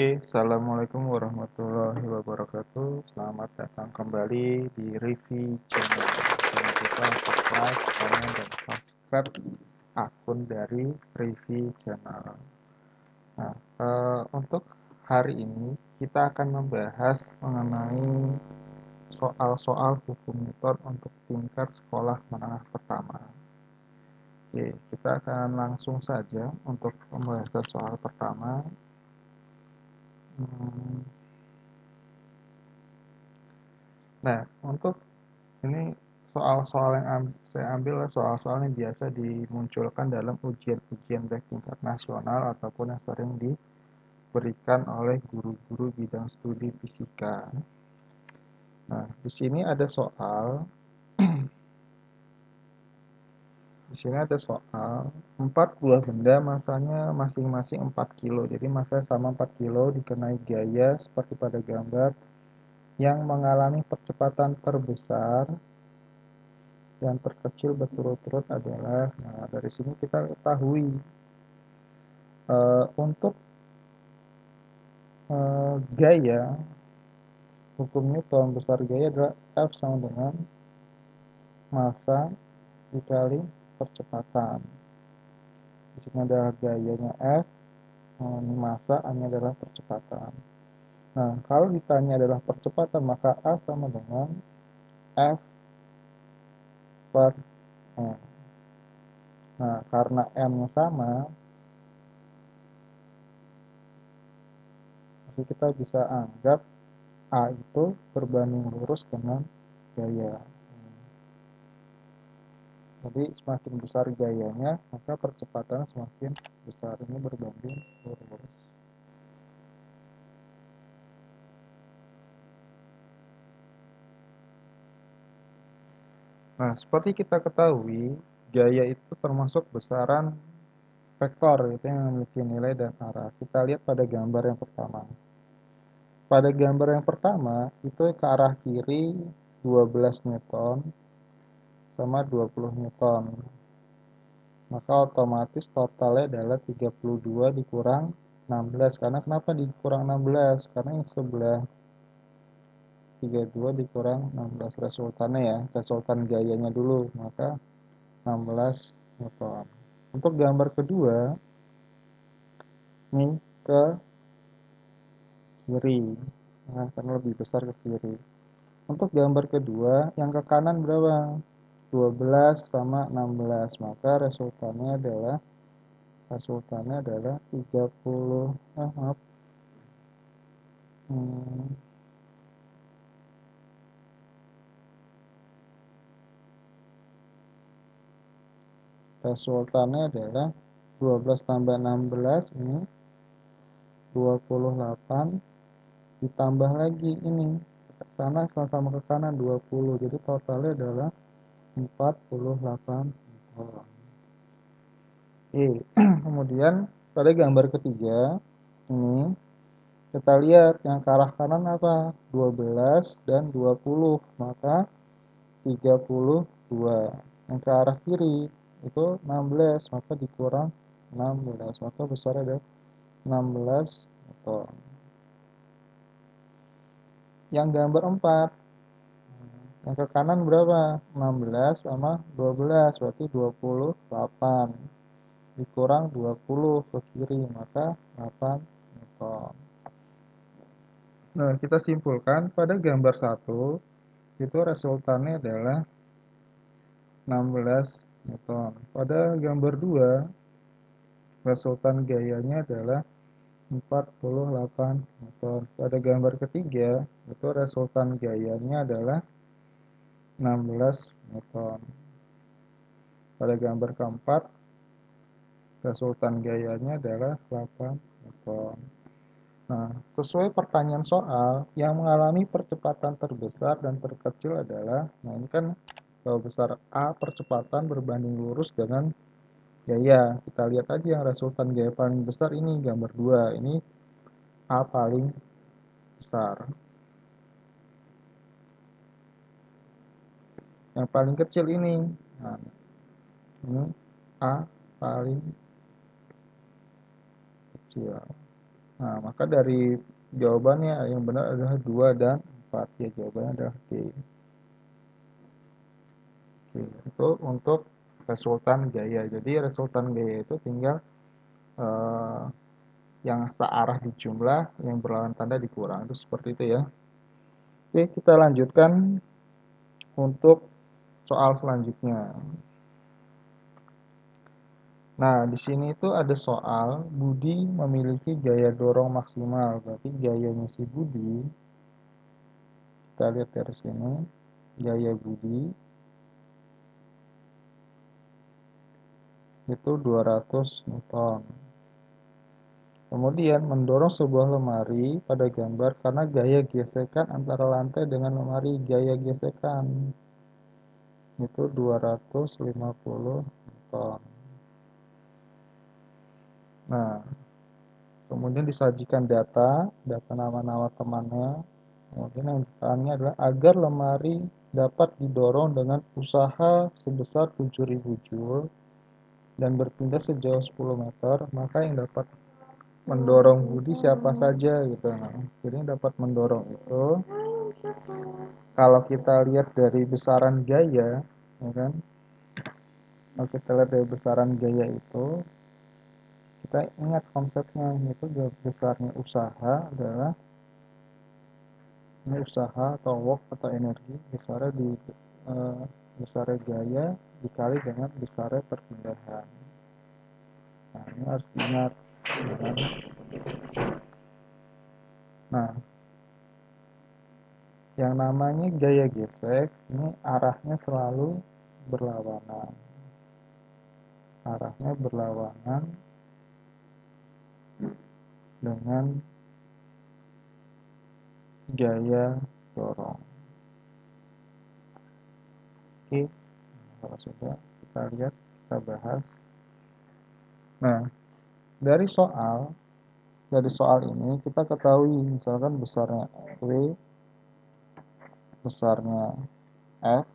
Assalamualaikum warahmatullahi wabarakatuh. Selamat datang kembali di Review Channel. Jangan lupa untuk like, komen, dan subscribe akun dari Review Channel. Nah, untuk hari ini kita akan membahas mengenai soal-soal hukum Newton untuk tingkat sekolah menengah pertama. Oke, kita akan langsung saja untuk pembahasan soal pertama. Nah, untuk ini soal-soal yang saya ambil soal-soal yang biasa dimunculkan dalam ujian-ujian baik tingkat nasional ataupun yang sering diberikan oleh guru-guru bidang studi fisika. Nah, di sini ada soal 4 buah benda masanya masing-masing 4 kilo. Jadi masanya sama 4 kilo dikenai gaya seperti pada gambar yang mengalami percepatan terbesar yang terkecil berturut-turut adalah, nah dari sini kita ketahui untuk gaya, hukum Newton besar gaya adalah F sama dengan massa dikali percepatan. Di sini adalah gayanya F, ini massa, ini adalah percepatan. Nah, kalau ditanya adalah percepatan, maka A sama dengan F per M. Nah, karena M-nya sama, jadi kita bisa anggap A itu berbanding lurus dengan gaya. Jadi semakin besar gayanya, maka percepatan semakin besar. Ini berbanding lurus. Nah, seperti kita ketahui, gaya itu termasuk besaran vektor, itu yang memiliki nilai dan arah. Kita lihat pada gambar yang pertama. Pada gambar yang pertama, itu ke arah kiri 12 Newton sama 20 Newton. Maka otomatis totalnya adalah 32 dikurang 16. Karena kenapa dikurang 16? Karena yang sebelah 32 dikurang 16 resultannya ya. Resultan gayanya dulu. Maka 16 Newton. Untuk gambar kedua, ini ke kiri. Nah, karena lebih besar ke kiri. Untuk gambar kedua, yang ke kanan berapa? 12 sama 16. Maka resultannya adalah 30, maaf. Resultannya adalah 12 tambah 16 ini 28 ditambah lagi ini ke sana sama-sama ke kanan 20, jadi totalnya adalah 48 Newton. Oke, kemudian pada gambar ketiga ini kita lihat yang ke arah kanan apa? 12 dan 20, maka 32. Yang ke arah kiri itu 16, maka dikurang 16, maka besar ada 16 Newton. Yang gambar 4, yang ke kanan berapa? 16 sama 12, berarti 28 dikurang 20 ke kiri, maka 8 Newton. Nah, kita simpulkan pada gambar 1 itu resultannya adalah 16 Newton. Pada gambar 2 resultan gayanya adalah 48 Newton. Pada gambar ketiga itu resultan gayanya adalah 16 Newton. Pada gambar keempat resultan gayanya adalah 8 Newton. Nah, sesuai pertanyaan soal, yang mengalami percepatan terbesar dan terkecil adalah, nah ini kan kalau besar A percepatan berbanding lurus dengan gaya. Kita lihat aja yang resultan gaya paling besar ini gambar 2. Ini A paling besar. Yang paling kecil ini. Nah, ini A paling kecil. Nah, maka dari jawabannya yang benar adalah 2 dan 4. Ya, jawabannya adalah D. Oke, itu untuk resultan gaya. Jadi resultan gaya itu tinggal eh, yang searah dijumlah, yang berlawan tanda dikurang. Itu seperti itu ya. Oke, kita lanjutkan untuk soal selanjutnya. Nah, di sini itu ada soal Budi memiliki gaya dorong maksimal. Berarti gayanya si Budi, kita lihat dari sini, gaya Budi itu 200 Newton. Kemudian mendorong sebuah lemari pada gambar karena gaya gesekan antara lantai dengan lemari. Gaya gesekan itu 250 Newton. Nah, kemudian disajikan data nama-nama temannya. Kemudian yang ditanya adalah agar lemari dapat didorong dengan usaha sebesar 7.000 joule dan berpindah sejauh 10 meter, maka yang dapat mendorong Budi siapa saja gitu. Nah, jadi yang dapat mendorong itu kalau kita lihat dari besaran gaya, ya kan? Kalau kita lihat dari besaran gaya itu, kita ingat konsepnya, itu besarnya usaha adalah ini usaha atau work atau energi besarnya di eh, besarnya gaya dikali dengan besarnya perpindahan. Nah, ini harus diingat. Ya kan? Nah, yang namanya gaya gesek ini arahnya selalu berlawanan. Arahnya berlawanan dengan gaya dorong. Oke, kalau sudah kita lihat, kita bahas. Nah, dari soal ini kita ketahui misalkan besarnya W, besarnya F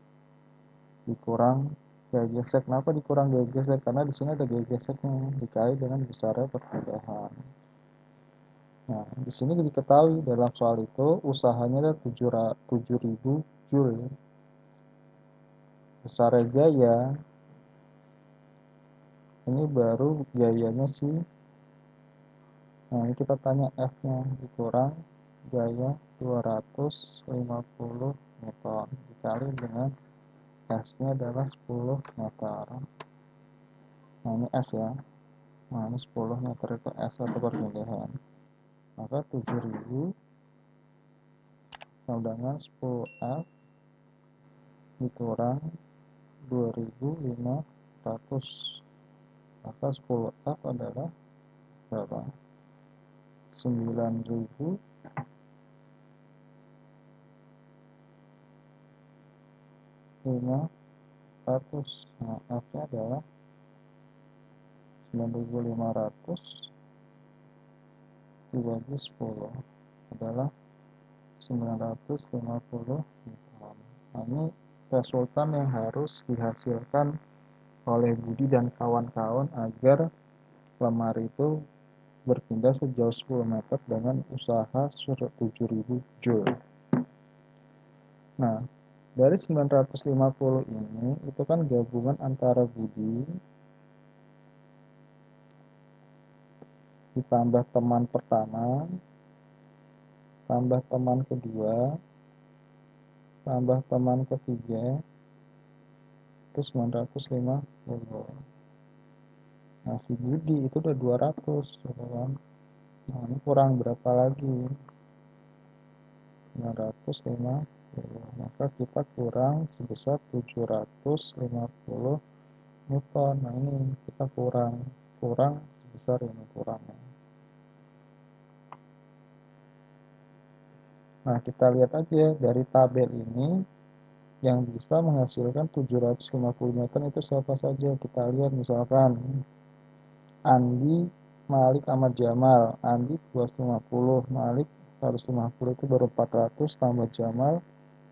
dikurang gaya gesek. Kenapa dikurang gaya gesek? Karena di sini ada gaya geseknya dikali dengan besarnya perpindahan. Nah, di sini diketahui dalam soal itu usahanya ada 7.000 joule. Besarnya gaya ini baru gayanya sih. Nah, ini kita tanya F-nya dikurang gaya 250 meter dikali dengan S-nya adalah 10 meter. Nah, ini S ya. Nah, ini 10 meter itu S atau perpindahan. Maka 7.000 sama dengan 10F dikurang 2.500. Maka 10F adalah berapa? 9.500. Nah, F-nya adalah 9.500 dibagi 10 adalah 950 Newton. Nah, ini resultan yang harus dihasilkan oleh Budi dan kawan-kawan agar lemari itu berpindah sejauh 10 meter dengan usaha 7.000 joule. Nah, dari 950 ini itu kan gabungan antara Budi ditambah teman pertama, tambah teman kedua, tambah teman ketiga, itu 950. Nah, si Budi itu udah 200, gitu kan. Nah, ini kurang berapa lagi? 950. Maka kita kurang sebesar 750 Newton. Nah, ini kita kurang sebesar ini kurangnya. Nah, kita lihat aja dari tabel ini yang bisa menghasilkan 750 Newton itu siapa saja. Kita lihat misalkan Andi, Malik, Ahmad Jamal. Andi 250, Malik 150, itu baru 400 tambah Jamal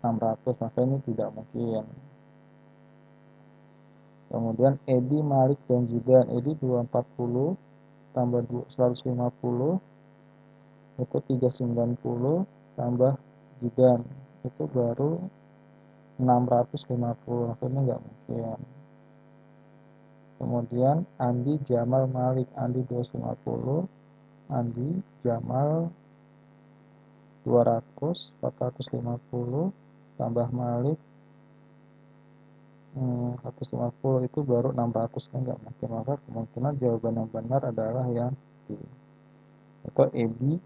600, maka ini tidak mungkin. Kemudian Edi, Malik, dan Zidan. Edi 240 tambah 150 itu 390 tambah Jidan itu baru 650, akhirnya nggak mungkin. Kemudian Andi Jamal Malik, Andi 250, Andi Jamal 200, 450 tambah Malik 150 itu baru 600, kan nggak mungkin. Maka kemungkinan jawaban yang benar adalah yang D. Atau Edi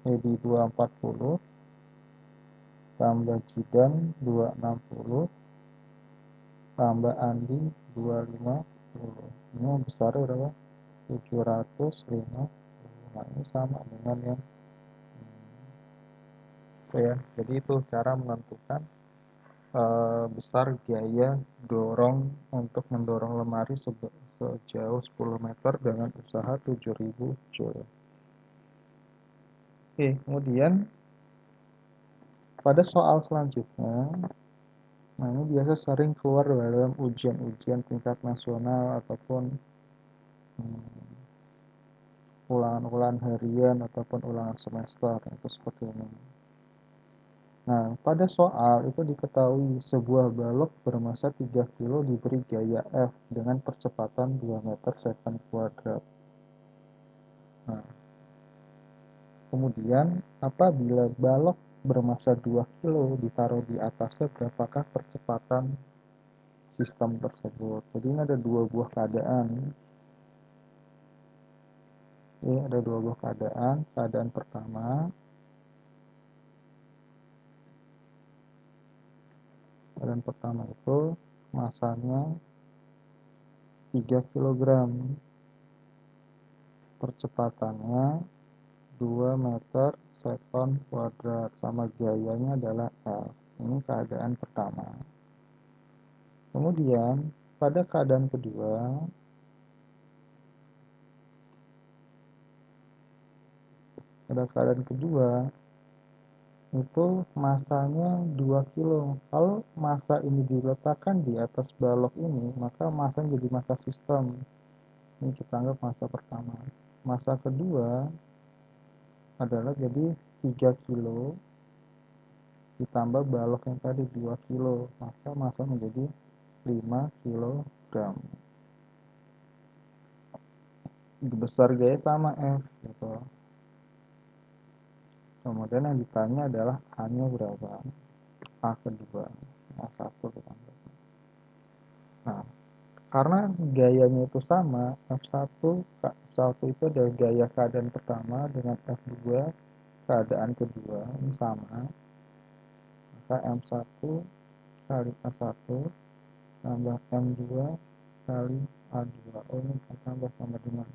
240 tambah Jidan 260 tambah Andi 250. Ini besar berapa? 750. Nah, ini sama dengan yang itu ya. Jadi itu cara menentukan besar gaya dorong untuk mendorong lemari sejauh 10 meter dengan usaha 7000 joule. Oke, kemudian pada soal selanjutnya, nah ini biasa sering keluar dalam ujian-ujian tingkat nasional ataupun ulangan-ulangan harian ataupun ulangan semester, itu seperti ini. Nah, pada soal itu diketahui sebuah balok bermasa 3 kilo diberi gaya F dengan percepatan 2 meter second kuadrat. Nah, kemudian apabila balok bermasa 2 kilo ditaruh di atasnya, berapakah percepatan sistem tersebut? Jadi ini ada dua buah keadaan. Ini ada dua buah keadaan. Keadaan pertama itu masanya 3 kg, percepatannya 2 meter second kuadrat, sama gayanya adalah F. Ini keadaan pertama. Kemudian pada keadaan kedua, itu masanya 2 kilo. Kalau masa ini diletakkan di atas balok ini, maka masa jadi masa sistem. Ini kita anggap masa pertama. Masa kedua adalah jadi 3 kilo ditambah balok yang tadi 2 kilo, maka masa menjadi 5 kilogram. Besar gaya sama F gitu. Kemudian yang ditanya adalah A-nya berapa? A kedua, A1 kita. Nah, karena gayanya itu sama, F1 itu adalah gaya keadaan pertama dengan F2 keadaan kedua, ini sama. Maka M1 kali A1 tambah M2 kali A2. Oh, ini kita tambah sama dengan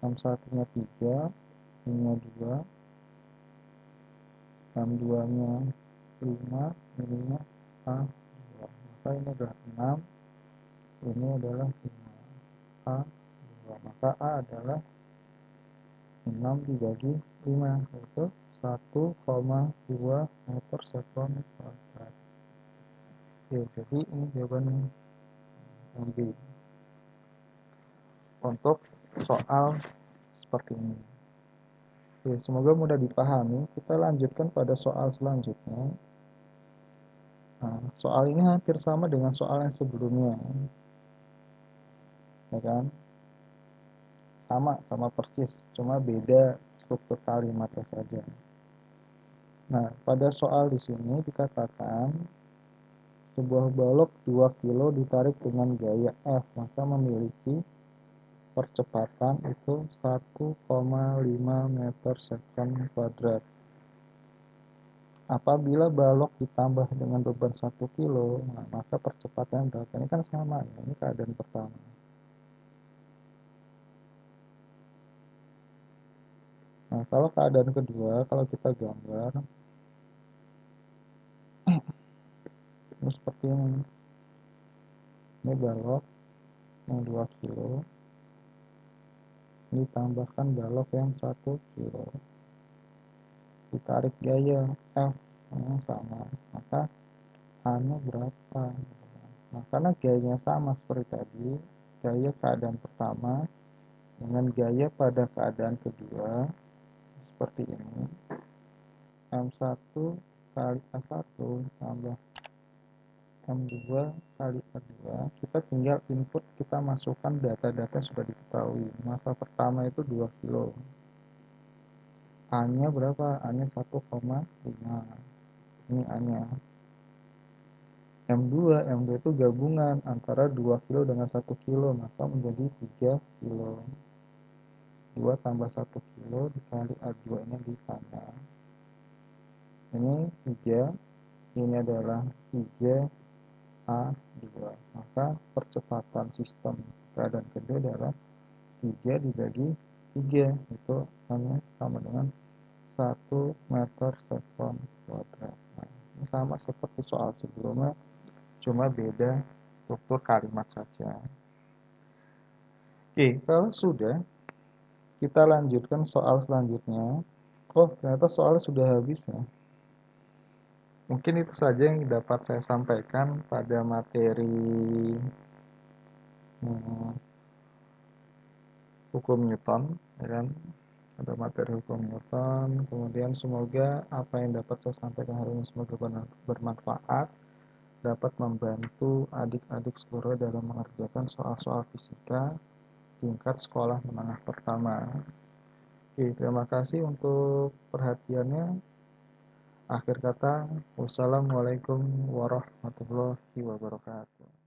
M1-nya 3, ini 2, M2-nya 5, ini A2. Maka ini adalah 6, ini adalah 5. A2. Maka A adalah 6 dibagi 5, yaitu 1,2 meter second kuadrat. Oke, jadi ini jawaban yang B untuk soal seperti ini. Oke, semoga mudah dipahami. Kita lanjutkan pada soal selanjutnya. Nah, soal ini hampir sama dengan soal yang sebelumnya, ya kan? Sama persis, cuma beda struktur kalimatnya saja. Nah, pada soal di sini dikatakan sebuah balok 2 kilo ditarik dengan gaya F, maka memiliki percepatan itu 1,5 meter second kuadrat. Apabila balok ditambah dengan beban 1 kilo, nah, maka percepatan berapa? Ini kan sama, ya? Ini keadaan pertama. Nah, kalau keadaan kedua, kalau kita gambar, ini seperti ini. Ini balok yang 2 kilo, ditambahkan balok yang 1 kilo. Ditarik gaya F yang sama, maka A-nya berapa? Nah, karena gayanya sama seperti tadi, gaya keadaan pertama dengan gaya pada keadaan kedua, seperti ini. M1 kali A1 tambah M2 kali A2. Kita tinggal input, kita masukkan data-data sudah diketahui. Masa pertama itu 2 kilo. A-nya berapa? A-nya 1,5. Ini A-nya. M2 itu gabungan antara 2 kilo dengan 1 kilo, maka menjadi 3 kilo. 2 tambah 1 kilo dikali A2 nya di sana. Ini 3, ini adalah 3A2. Maka percepatan sistem keadaan kedua adalah 3 dibagi 3, itu hanya sama dengan 1 meter sekon kuadrat. Nah, ini sama seperti soal sebelumnya, cuma beda struktur kalimat saja. Oke, kalau sudah, kita lanjutkan soal selanjutnya. Oh, ternyata soalnya sudah habis ya. Mungkin itu saja yang dapat saya sampaikan pada materi hukum Newton, ya kan? Ada materi hukum Newton. Kemudian semoga apa yang dapat saya sampaikan hari ini semoga bermanfaat, dapat membantu adik-adik seluruh dalam mengerjakan soal-soal fisika tingkat sekolah menengah pertama. Oke, terima kasih untuk perhatiannya. Akhir kata, wassalamualaikum warahmatullahi wabarakatuh.